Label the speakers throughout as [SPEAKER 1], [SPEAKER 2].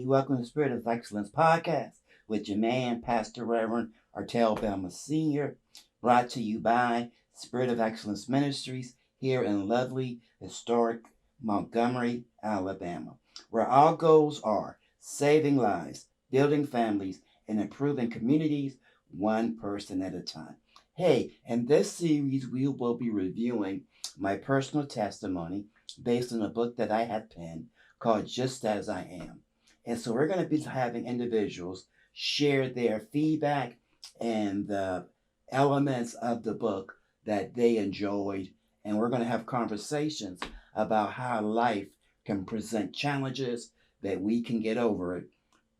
[SPEAKER 1] welcome to Spirit of Excellence podcast with your man, Pastor Reverend Artel Bellman Sr, brought to you by Spirit of Excellence Ministries here in lovely, historic Montgomery, Alabama, where our goals are saving lives, building families, and improving communities one person at a time. Hey, in this series, we will be reviewing my personal testimony based on a book that I have penned called Just As I Am. And so we're going to be having individuals share their feedback and the elements of the book that they enjoyed. And we're going to have conversations about how life can present challenges that we can get over it,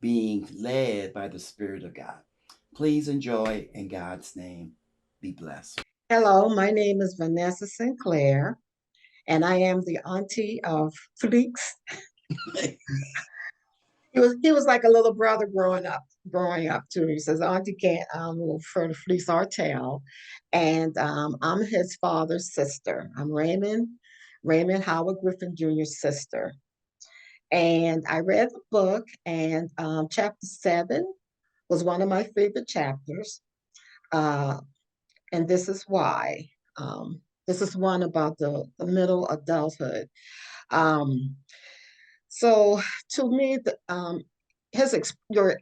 [SPEAKER 1] being led by the Spirit of God. Please enjoy. In God's name, be blessed.
[SPEAKER 2] Hello, my name is Vanessa Sinclair, and I am the auntie of Fleeks. He was like a little brother growing up to me. He says, Auntie can't refer to Fleeks Artel. And I'm his father's sister. I'm Raymond Howard Griffin Jr.'s sister. And I read the book, and chapter 7 was one of my favorite chapters. Uh, and this is why. This is one about the middle adulthood. Um, so to me, your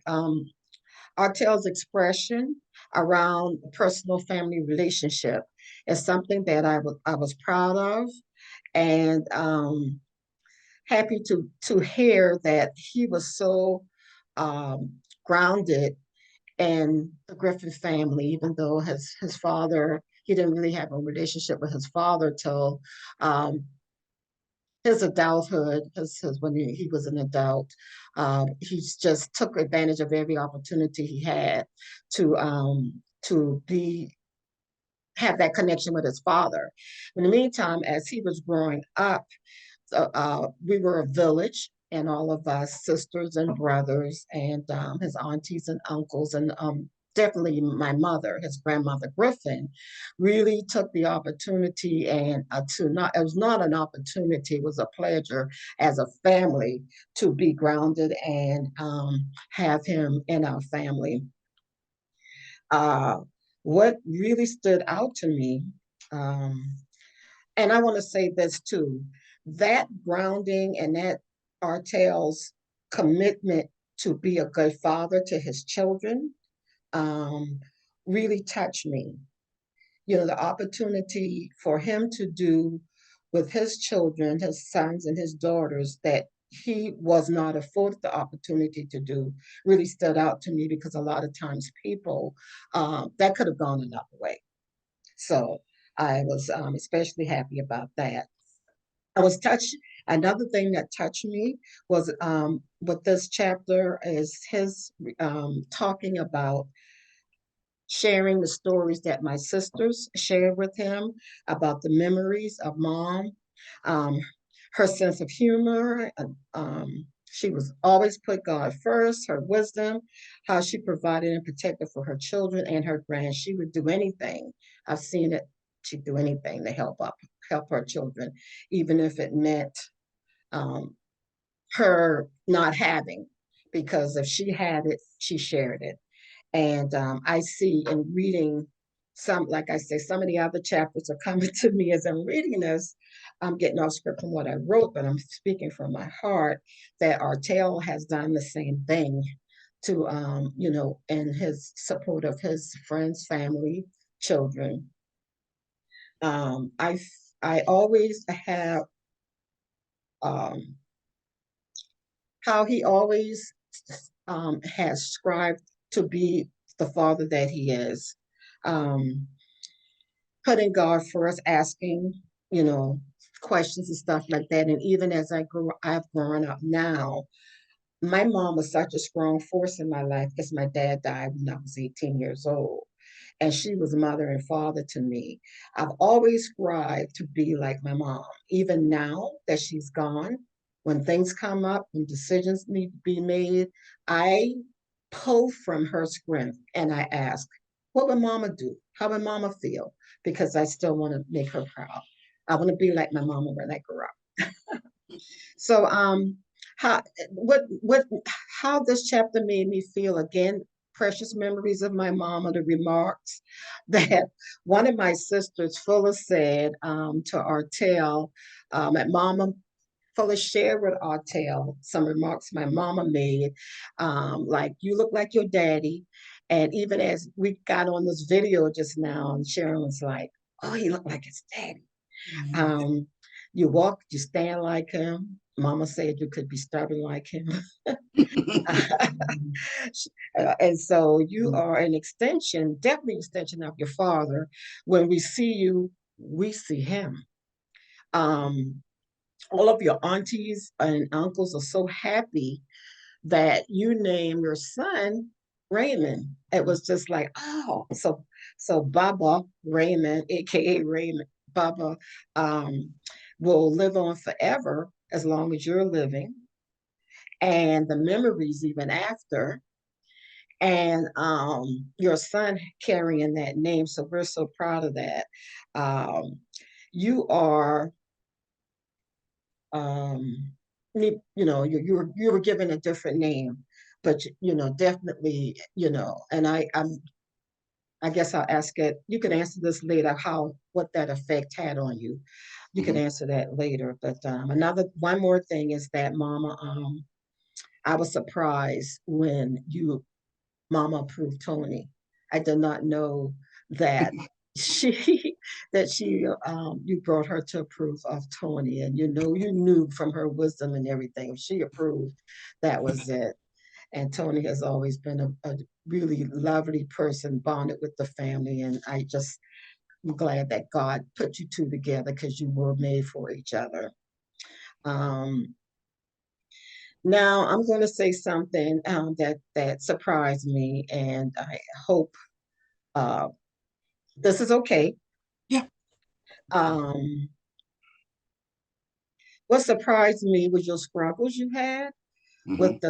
[SPEAKER 2] Artel's expression around personal family relationship is something that I was proud of, and happy to hear that he was so um, grounded and the Griffin family, even though his father, he didn't really have a relationship with his father till um, his adulthood, his when he was an adult. He just took advantage of every opportunity he had to be have that connection with his father. In the meantime, as he was growing up, we were a village, and all of us sisters and brothers, and his aunties and uncles, and definitely my mother, his grandmother Griffin, really took the opportunity and to not, it was not an opportunity, it was a pleasure as a family to be grounded and have him in our family. Uh, what really stood out to me, um, and I want to say this too, that grounding and that Artel's commitment to be a good father to his children um, really touched me. You know, the opportunity for him to do with his children, his sons and his daughters, that he was not afforded the opportunity to do really stood out to me, because a lot of times people that could have gone another way. So I was especially happy about that. I was touched. Another thing that touched me was with this chapter is his talking about sharing the stories that my sisters shared with him about the memories of mom, um, her sense of humor. She was always put God first, her wisdom, how she provided and protected for her children and her grand. She would do anything. I've seen it. She'd do anything to help her children, even if it meant um, her not having, because if she had it, she shared it. And I see in reading some, like I say, some of the other chapters are coming to me as I'm reading this. I'm getting off script from what I wrote, but I'm speaking from my heart that Artel has done the same thing to, in his support of his friends, family, children. Um, I I always have um, how he always has strived to be the father that he is. Um, Putting God first, asking, you know, questions and stuff like that. And even as I've grown up now, my mom was such a strong force in my life because my dad died when I was 18 years old. And she was mother and father to me. I've always strived to be like my mom. Even now that she's gone, when things come up, when decisions need to be made, I pull from her strength and I ask, what would mama do? How would mama feel? Because I still want to make her proud. I want to be like my mama when I grow up. So how what how this chapter made me feel again. Precious memories of my mama, the remarks that one of my sisters, Fuller, said to Artel, at Mama, Fuller shared with Artel some remarks my mama made, like, you look like your daddy. And even as we got on this video just now, and Sharon was like, oh, he looked like his daddy. Um, you walk, you stand like him. Mama said you could be stubborn like him. And so you are an extension, definitely an extension of your father. When we see you, we see him. Um, all of your aunties and uncles are so happy that you name your son Raymond. It was just like, oh, so Baba Raymond, aka Raymond, Baba, um, will live on forever as long as you're living, and the memories even after. And your son carrying that name. So we're so proud of that. Um, you are you were given a different name, but definitely, and I guess I'll ask it. You can answer this later. What that effect had on you. You can
[SPEAKER 1] Mhm.
[SPEAKER 2] answer that later. But one more thing is that Mama, I was surprised when Mama approved Tony. I did not know that she you brought her to approve of Tony, and you knew from her wisdom and everything. If she approved, that was it. And Tony has always been a really lovely person, bonded with the family, and I'm glad that God put you two together because you were made for each other. Um, Now I'm going to say something that surprised me, and I hope uh, this is okay.
[SPEAKER 1] Yeah.
[SPEAKER 2] Um, what surprised me was your struggles you had
[SPEAKER 1] Hmm.
[SPEAKER 2] with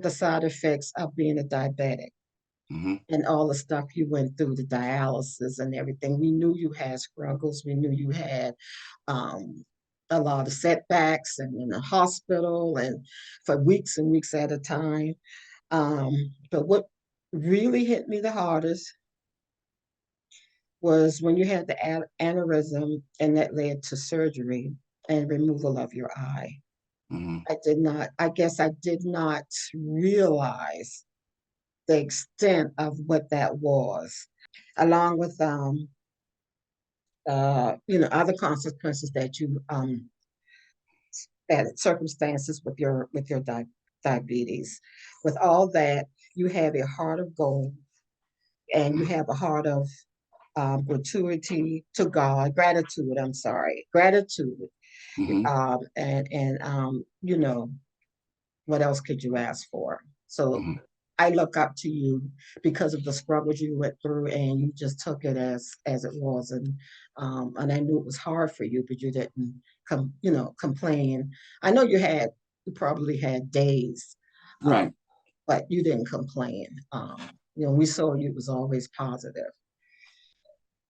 [SPEAKER 2] the side effects of being a diabetic
[SPEAKER 1] Hmm.
[SPEAKER 2] and all the stuff you went through, the dialysis and everything. We knew you had struggles. We knew you had um, a lot of setbacks and in the hospital and for weeks and weeks at a time. But what really hit me the hardest was when you had the aneurysm and that led to surgery and removal of your eye.
[SPEAKER 1] Hmm.
[SPEAKER 2] I guess I did not realize the extent of what that was, along with other consequences that circumstances with your diabetes. With all that, you have a heart of gold, and you have a heart of gratuity to God, gratitude. I'm sorry, gratitude.
[SPEAKER 1] Hmm.
[SPEAKER 2] What else could you ask for? So
[SPEAKER 1] Hmm.
[SPEAKER 2] I look up to you because of the struggles you went through, and you just took it as it was, and I knew it was hard for you, but you didn't complain. I know you probably had days,
[SPEAKER 1] Right.
[SPEAKER 2] but you didn't complain. We saw you was always positive.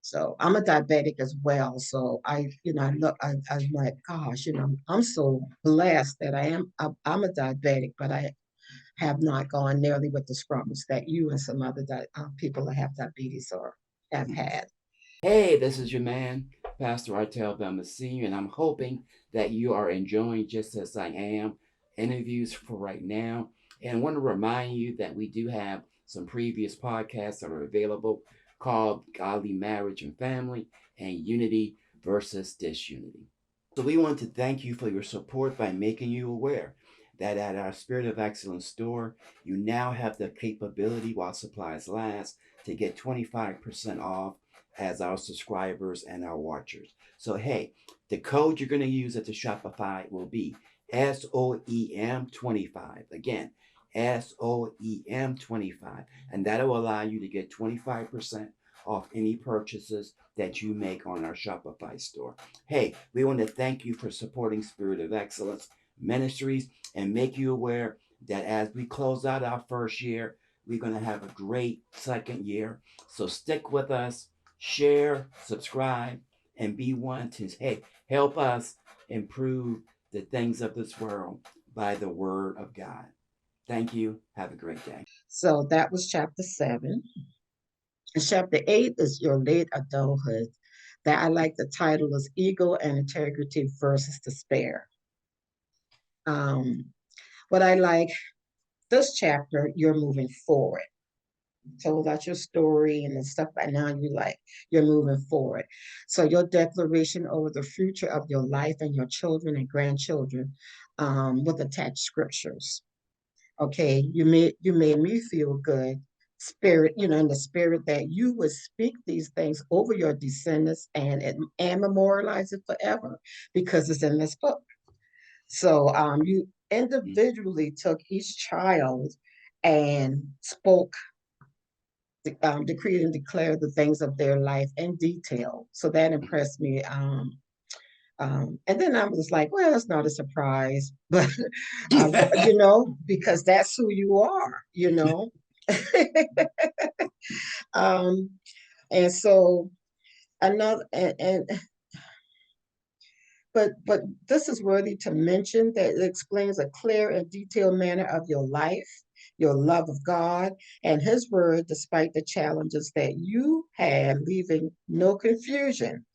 [SPEAKER 2] So I'm a diabetic as well. So I'm like, gosh, I'm so blessed that I'm a diabetic, but I have not gone nearly with the struggles that you and some other people that have diabetes or have had.
[SPEAKER 1] Hey, this is your man, Pastor Artel Bellman Sr., and I'm hoping that you are enjoying just as I am interviews for right now. And I want to remind you that we do have some previous podcasts that are available called Godly Marriage and Family and Unity versus Disunity. So we want to thank you for your support by making you aware that at our Spirit of Excellence store, you now have the capability while supplies last to get 25% off as our subscribers and our watchers. So hey, the code you're going to use at the Shopify will be SOEM25. Again, SOEM25. And that'll allow you to get 25% off any purchases that you make on our Shopify store. Hey, we want to thank you for supporting Spirit of Excellence Ministries and make you aware that as we close out our first year, we're going to have a great second year. So stick with us, share, subscribe, and be one to help us improve the things of this world by the word of God. Thank you. Have a great day.
[SPEAKER 2] So that was chapter 7. And chapter 8 is your late adulthood. That I like the title is Ego and Integrity versus Despair. Um, what I like this chapter, you're moving forward. Told out your story and the stuff, but now you're moving forward. So your declaration over the future of your life and your children and grandchildren with attached scriptures. Okay, you made me feel good, spirit, in the spirit that you would speak these things over your descendants and memorialize it forever because it's in this book. So you individually took each child and spoke, decreed and declared the things of their life in detail. So that impressed me. And then I was like, well, it's not a surprise, but because that's who you are. um, and so another and but this is worthy to mention that it explains a clear and detailed manner of your life, your love of God and His Word, despite the challenges that you had, leaving no confusion.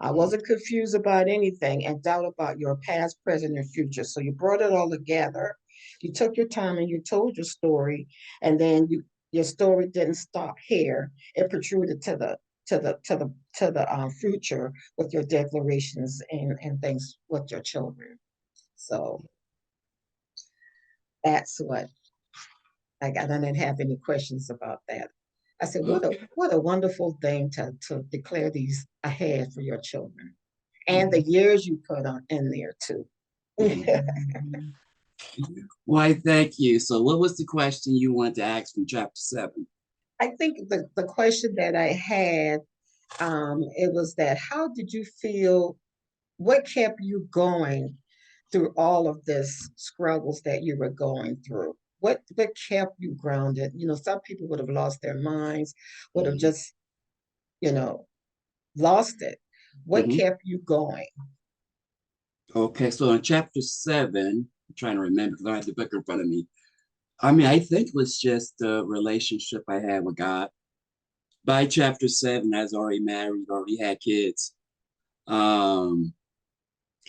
[SPEAKER 2] I wasn't confused about anything and doubt about your past, present, and future. So you brought it all together. You took your time and you told your story, and then your story didn't stop here. It protruded to the future with your declarations and things with your children. So that's what I got. I didn't have any questions about that. I said,
[SPEAKER 1] Okay.
[SPEAKER 2] what a wonderful thing to declare these ahead for your children and the
[SPEAKER 1] Mhm.
[SPEAKER 2] years you put on in there too.
[SPEAKER 1] Why, thank you. So, what was the question you wanted to ask from chapter 7?
[SPEAKER 2] I think the question that I had, it was that how did you feel? What kept you going through all of this struggles that you were going through? What kept you grounded? Some people would have lost their minds, would have
[SPEAKER 1] Mhm.
[SPEAKER 2] just, you know, lost it. What
[SPEAKER 1] Mhm.
[SPEAKER 2] kept you going?
[SPEAKER 1] Okay, so in chapter 7, I'm trying to remember because I don't have the book in front of me. I mean, I think it was just the relationship I had with God. By chapter 7, I was already married, already had kids. Um,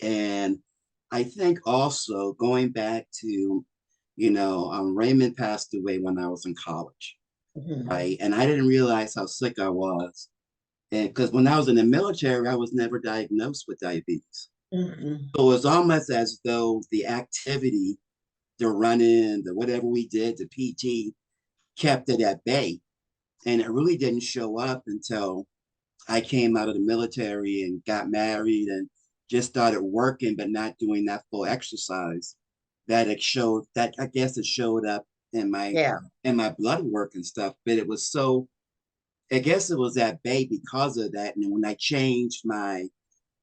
[SPEAKER 1] and I think also going back to, Raymond passed away when I was in college,
[SPEAKER 2] Mhm.
[SPEAKER 1] right? And I didn't realize how sick I was. And because when I was in the military, I was never diagnosed with diabetes.
[SPEAKER 2] Mhm.
[SPEAKER 1] So it was almost as though the activity, the running, the whatever we did, the PT kept it at bay. And it really didn't show up until I came out of the military and got married and just started working, but not doing that full exercise. That it showed that I guess it showed up in my
[SPEAKER 2] Yeah,
[SPEAKER 1] blood work and stuff. But it was so I guess it was at bay because of that. And when I changed my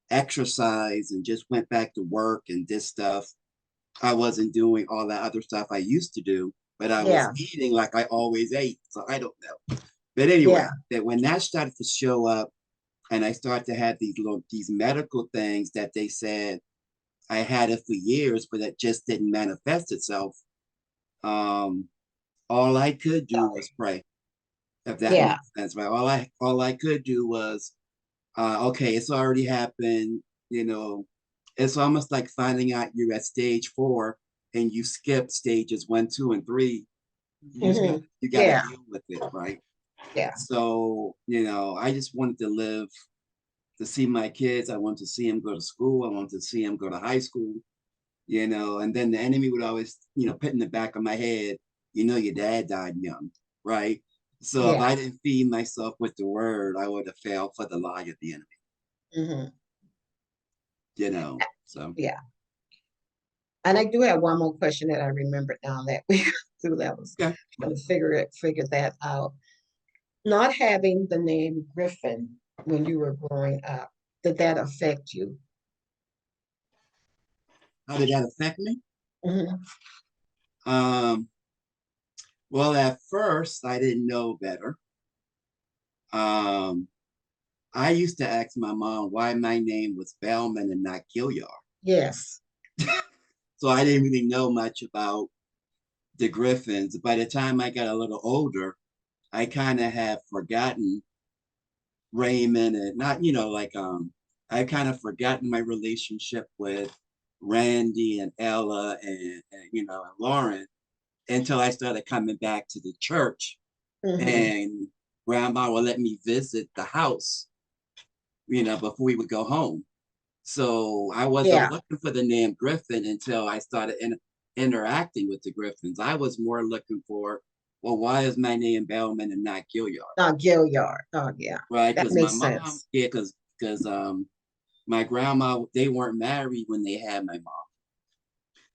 [SPEAKER 1] exercise and just went back to work and did stuff, I wasn't doing all that other stuff I used to do, but I was
[SPEAKER 2] yeah,
[SPEAKER 1] eating like I always ate. So I don't know. But anyway,
[SPEAKER 2] yeah,
[SPEAKER 1] that when that started to show up and I started to have these medical things that they said I had it for years, but it just didn't manifest itself. Um, all I could do was pray, if that
[SPEAKER 2] yeah,
[SPEAKER 1] makes sense, right? All I could do was, okay, it's already happened. You know, it's almost like finding out you're at stage 4 and you skip stages 1, 2, and 3.
[SPEAKER 2] mhm,
[SPEAKER 1] You got to
[SPEAKER 2] yeah,
[SPEAKER 1] deal with it, right?
[SPEAKER 2] yeah,
[SPEAKER 1] So, I just wanted to live to see my kids. I wanted to see them go to school. I wanted to see them go to high school, and then the enemy would always, put in the back of my head, your dad died young, right? So if
[SPEAKER 2] yeah,
[SPEAKER 1] I didn't feed myself with the word, I would have failed for the lie of the
[SPEAKER 2] mhm,
[SPEAKER 1] enemy. So,
[SPEAKER 2] yeah. And I do have one more question that I remembered now that we through that was
[SPEAKER 1] okay.
[SPEAKER 2] trying to figure that out. Not having the name Griffin when you were growing up, did that affect you?
[SPEAKER 1] How did that affect me?
[SPEAKER 2] Mhm.
[SPEAKER 1] Um, well, at first, I didn't know better. Um, I used to ask my mom why my name was Bellman and not Gilliard.
[SPEAKER 2] Yes.
[SPEAKER 1] So I didn't really know much about the Griffins. By the time I got a little older, I kind of have forgotten Raymond and not, I kind of forgotten my relationship with Randy and Ella and Lauren until I started coming back to the church and grandma would let me visit the house, before we would go home. So I wasn't
[SPEAKER 2] Yeah.
[SPEAKER 1] looking for the name Griffin until I started interacting with the Griffins. I was more looking for, well, why is my name Bellman and not Gilliard?
[SPEAKER 2] Gilliard. Oh, yeah.
[SPEAKER 1] Right?
[SPEAKER 2] That
[SPEAKER 1] Because my
[SPEAKER 2] makes
[SPEAKER 1] mom,
[SPEAKER 2] sense.
[SPEAKER 1] yeah, because my grandma, they weren't married when they had my mom.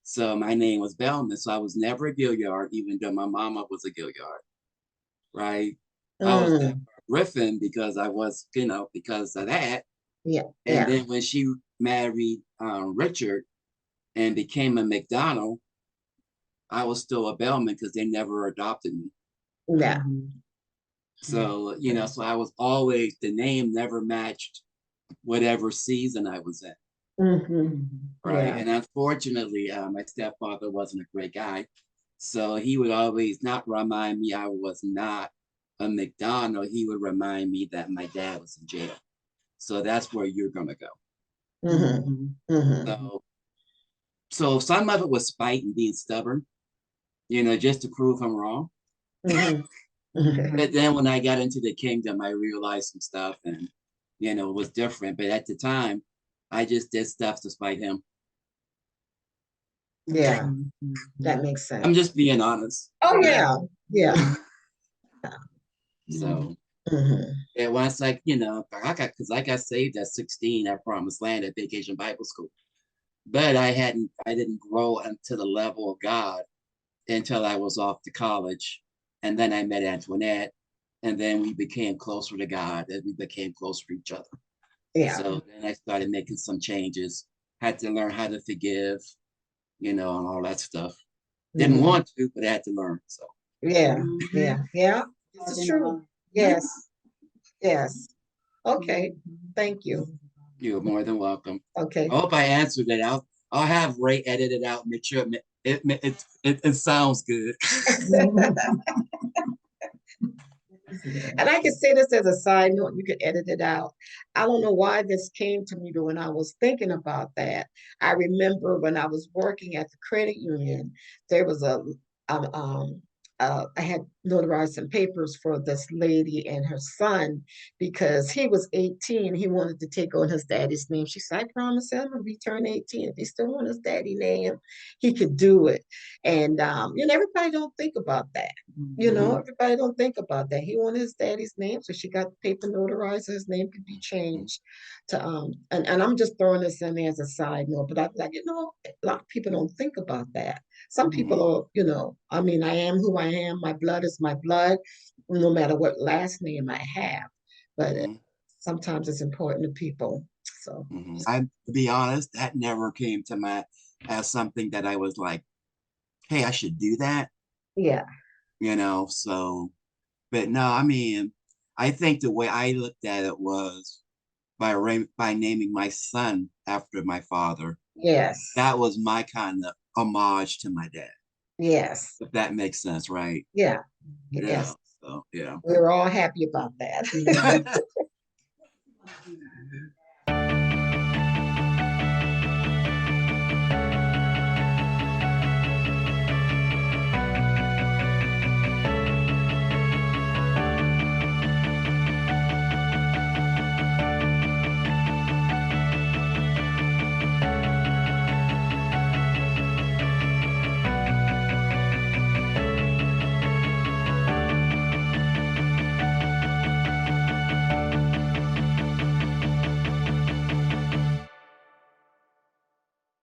[SPEAKER 1] So my name was Bellman. So I was never a Gilliard, even though my mama was a Gilliard, right? I was never
[SPEAKER 2] Mm.
[SPEAKER 1] a Griffin because I was, because of that.
[SPEAKER 2] Yeah.
[SPEAKER 1] And
[SPEAKER 2] Yeah.
[SPEAKER 1] then when she married Richard and became a McDonald, I was still a Bellman because they never adopted me.
[SPEAKER 2] Yeah.
[SPEAKER 1] So, so I was always, the name never matched whatever season I was in. Right.
[SPEAKER 2] Yeah.
[SPEAKER 1] And unfortunately, my stepfather wasn't a great guy. So he would always not remind me I was not a McDonald. He would remind me that my dad was in jail. So that's where you're going to go. So, so some of it was spite and being stubborn, just to prove I'm wrong. But then when I got into the kingdom, I realized some stuff and, it was different. But at the time, I just did stuff to spite him.
[SPEAKER 2] Yeah. That makes
[SPEAKER 1] I'm
[SPEAKER 2] sense.
[SPEAKER 1] just being honest.
[SPEAKER 2] Oh, yeah. Yeah.
[SPEAKER 1] So,
[SPEAKER 2] Mhm.
[SPEAKER 1] and once because I got saved at 16 at Promised Land at Vacation Bible School. But I didn't grow into the level of God until I was off to college. And then I met Antoinette. And then we became closer to God and we became closer to each other.
[SPEAKER 2] Yeah.
[SPEAKER 1] So then I started making some changes, had to learn how to forgive, and all that stuff. Didn't want to, but I had to learn. So
[SPEAKER 2] Yeah. Yeah. Yeah. This is true. Yes. Yes. Okay. Thank you.
[SPEAKER 1] you're more than welcome.
[SPEAKER 2] Okay.
[SPEAKER 1] I hope I answered it. I'll have Ray edit it out, make sure it sounds good.
[SPEAKER 2] And I can say this as a side note, you can edit it out. I don't know why this came to me, but when I was thinking about that, I remember when I was working at the credit union, there was um, um, I had notarized some papers for this lady and her son because he was 18. He wanted to take on his daddy's name. She said, I promise him when he turned 18, if he still want his daddy name, he could do it. And everybody don't think about that. Everybody don't think about that. He wanted his daddy's name, so she got the paper notarized, so his name could be changed to and I'm just throwing this in there as a side note, but I'm like, a lot of people don't think about that. Some people are, I mean, I am who I am, my blood is my blood, no matter what last name I have. But sometimes it's important to people. So
[SPEAKER 1] To be honest, that never came to my as something that I was like, hey, I should do that,
[SPEAKER 2] yeah.
[SPEAKER 1] So, but no, I mean, I think the way I looked at it was by naming my son after my father.
[SPEAKER 2] Yes.
[SPEAKER 1] That was my kind of homage to my dad.
[SPEAKER 2] Yes.
[SPEAKER 1] If that makes sense, right?
[SPEAKER 2] Yeah.
[SPEAKER 1] Yeah.
[SPEAKER 2] Yes.
[SPEAKER 1] So yeah.
[SPEAKER 2] We're all happy about that.